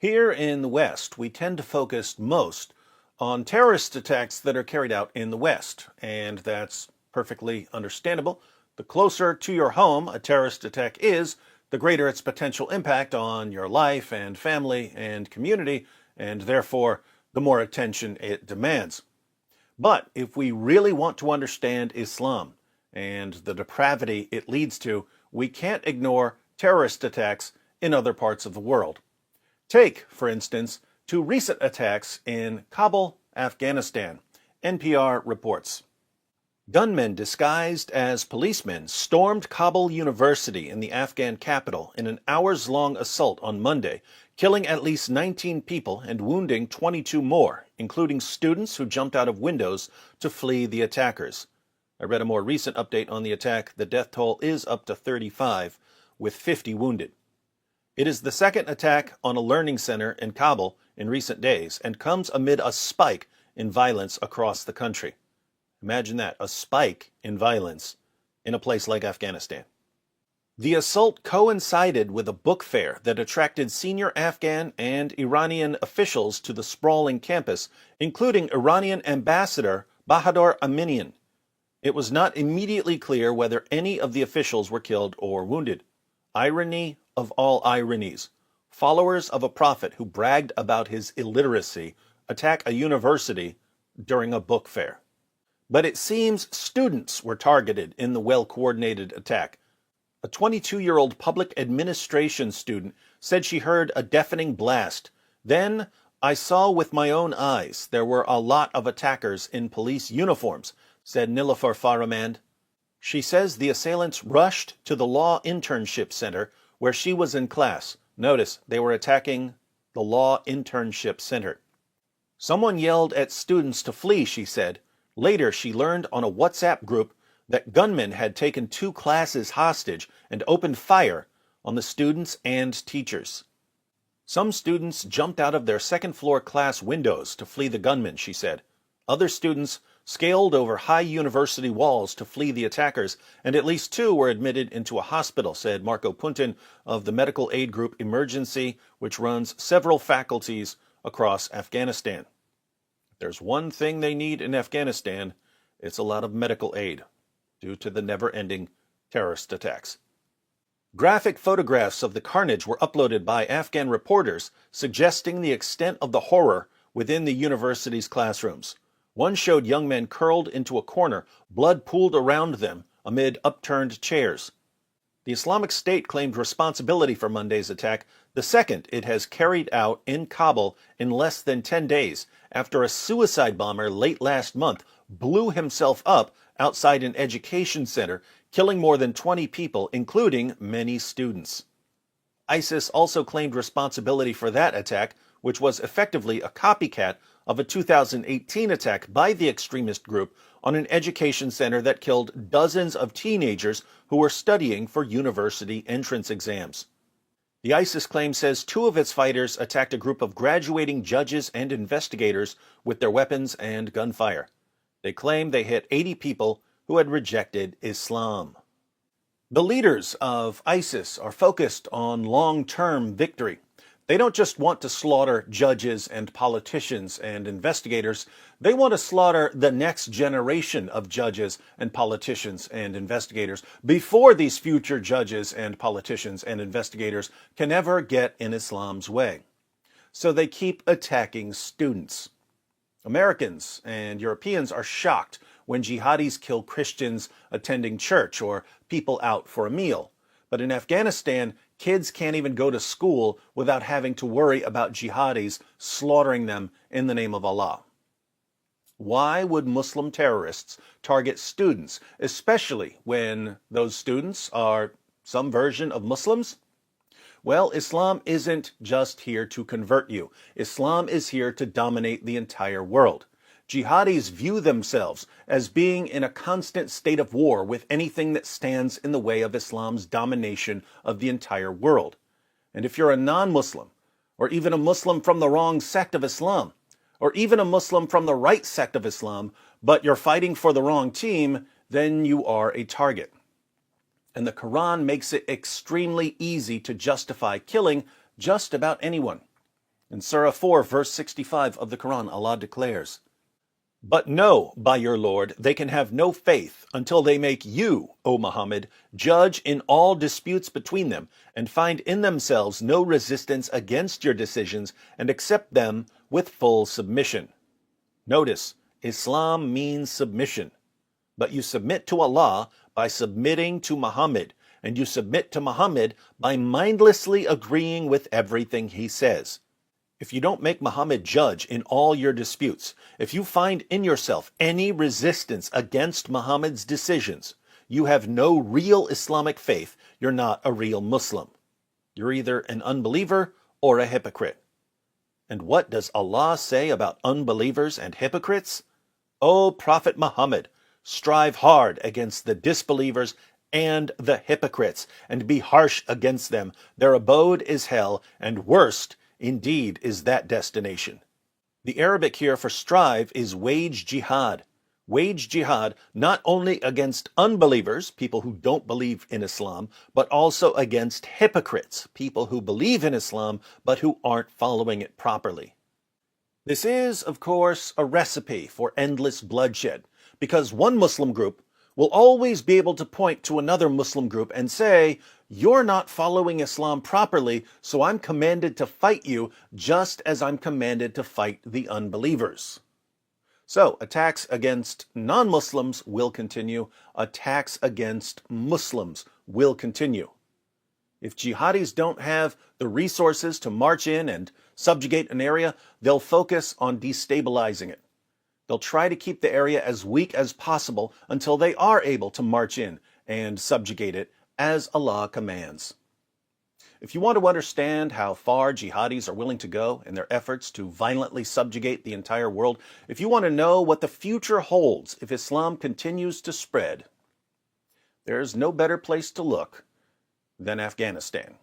Here in the West, we tend to focus most on terrorist attacks that are carried out in the West, and that's perfectly understandable. The closer to your home a terrorist attack is, the greater its potential impact on your life and family and community, and therefore the more attention it demands. But if we really want to understand Islam and the depravity it leads to, we can't ignore terrorist attacks in other parts of the world. Take, for instance, two recent attacks in Kabul, Afghanistan. NPR reports. Gunmen disguised as policemen stormed Kabul University in the Afghan capital in an hours-long assault on Monday, killing at least 19 people and wounding 22 more, including students who jumped out of windows to flee the attackers. I read a more recent update on the attack. The death toll is up to 35, with 50 wounded. It is the second attack on a learning center in Kabul in recent days and comes amid a spike in violence across the country. Imagine that, a spike in violence in a place like Afghanistan. The assault coincided with a book fair that attracted senior Afghan and Iranian officials to the sprawling campus, including Iranian Ambassador Bahadur Aminian. It was not immediately clear whether any of the officials were killed or wounded. Irony of all ironies. Followers of a prophet who bragged about his illiteracy attack a university during a book fair. But it seems students were targeted in the well-coordinated attack. A 22-year-old public administration student said she heard a deafening blast. Then, I saw with my own eyes there were a lot of attackers in police uniforms, said Nilüfer Faramand. She says the assailants rushed to the law internship center where she was in class. Notice, they were attacking the law internship center. Someone yelled at students to flee, she said. Later, she learned on a WhatsApp group that gunmen had taken 2 classes hostage and opened fire on the students and teachers. Some students jumped out of their second-floor class windows to flee the gunmen, she said. Other students scaled over high university walls to flee the attackers, and at least 2 were admitted into a hospital, said Marco Puntin of the medical aid group Emergency, which runs several faculties across Afghanistan. If there's one thing they need in Afghanistan, it's a lot of medical aid due to the never-ending terrorist attacks. Graphic photographs of the carnage were uploaded by Afghan reporters, suggesting the extent of the horror within the university's classrooms. One showed young men curled into a corner, blood pooled around them amid upturned chairs. The Islamic State claimed responsibility for Monday's attack, the second it has carried out in Kabul in less than 10 days, after a suicide bomber late last month blew himself up outside an education center, killing more than 20 people, including many students. ISIS also claimed responsibility for that attack, which was effectively a copycat of a 2018 attack by the extremist group on an education center that killed dozens of teenagers who were studying for university entrance exams. The ISIS claim says 2 of its fighters attacked a group of graduating judges and investigators with their weapons and gunfire. They claim they hit 80 people who had rejected Islam. The leaders of ISIS are focused on long-term victory. They don't just want to slaughter judges and politicians and investigators. They want to slaughter the next generation of judges and politicians and investigators before these future judges and politicians and investigators can ever get in Islam's way. So they keep attacking students. Americans and Europeans are shocked when jihadis kill Christians attending church or people out for a meal. But in Afghanistan, kids can't even go to school without having to worry about jihadis slaughtering them in the name of Allah. Why would Muslim terrorists target students, especially when those students are some version of Muslims? Well, Islam isn't just here to convert you. Islam is here to dominate the entire world. Jihadis view themselves as being in a constant state of war with anything that stands in the way of Islam's domination of the entire world. And if you're a non-Muslim, or even a Muslim from the wrong sect of Islam, or even a Muslim from the right sect of Islam, but you're fighting for the wrong team, then you are a target. And the Quran makes it extremely easy to justify killing just about anyone. In Surah 4, verse 65 of the Quran, Allah declares, "But know, by your Lord, they can have no faith until they make you, O Muhammad, judge in all disputes between them, and find in themselves no resistance against your decisions, and accept them with full submission." Notice, Islam means submission. But you submit to Allah by submitting to Muhammad, and you submit to Muhammad by mindlessly agreeing with everything he says. If you don't make Muhammad judge in all your disputes, if you find in yourself any resistance against Muhammad's decisions, you have no real Islamic faith. You're not a real Muslim. You're either an unbeliever or a hypocrite. And what does Allah say about unbelievers and hypocrites? O Prophet Muhammad, strive hard against the disbelievers and the hypocrites, and be harsh against them. Their abode is hell, and worst indeed is that destination. The Arabic here for strive is wage jihad. Wage jihad not only against unbelievers, people who don't believe in Islam, but also against hypocrites, people who believe in Islam but who aren't following it properly. This is, of course, a recipe for endless bloodshed, because one Muslim group will always be able to point to another Muslim group and say, "You're not following Islam properly, so I'm commanded to fight you just as I'm commanded to fight the unbelievers." So, attacks against non-Muslims will continue. Attacks against Muslims will continue. If jihadis don't have the resources to march in and subjugate an area, they'll focus on destabilizing it. They'll try to keep the area as weak as possible until they are able to march in and subjugate it as Allah commands. If you want to understand how far jihadis are willing to go in their efforts to violently subjugate the entire world, if you want to know what the future holds if Islam continues to spread, there's no better place to look than Afghanistan.